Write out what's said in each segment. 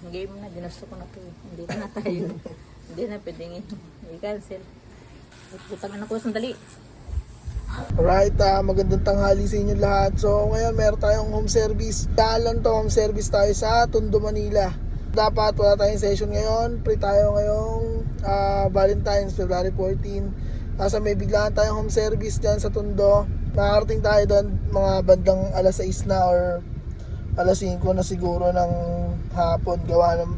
Game na, ginusto ko na to. Hindi na tayo. Hindi na pwedeng i-cancel. Butang na ko sandali. Alright, magandang tanghali sa inyo lahat. So ngayon meron tayong home service. Dalan to, home service tayo sa Tondo, Manila. Dapat wala tayong session ngayon. Free tayo ngayong Valentine's, February 14. Nasa may biglaan tayong home service dyan sa Tondo. Makakarating tayo doon mga bandang alas 6 na or alas 5 na siguro ng hapon. Gawa ng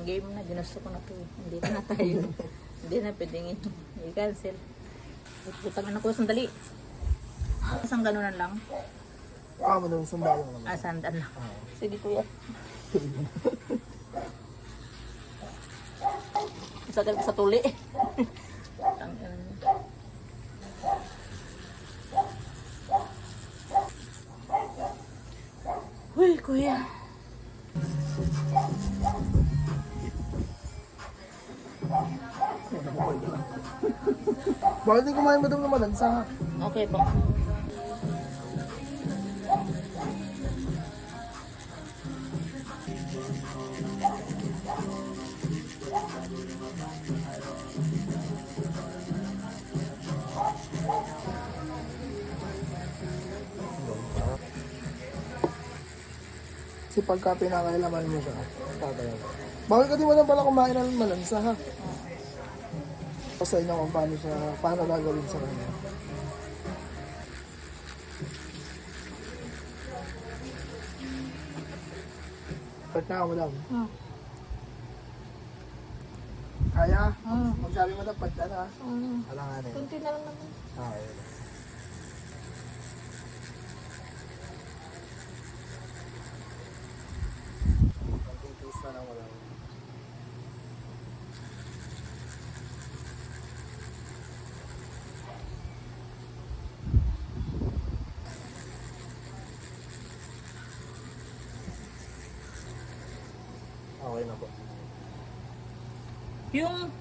Game na, ginusto ko na to. Hindi na tayo. Hindi na pwedeng i-cancel. Butang na ko sandali. Isang ganunan lang. madaming sandalo naman. Sandan lang. Sige kuya. Sa tuli. Uy, kuya. Bakit di kumain madam na malansa? Okay po. Kasi pagka pinakailaman mo siya, tatayo. Bakit ka di mo na pala kumain ng malansa ha? Sa inyo kung paano gagawin sa kanya. Start na ako madam. Kaya? Magsabi mo na pagka na. Alanganin. Kunti na lang naman. Okay. Magtitis na lang madam. Okay na po. Yung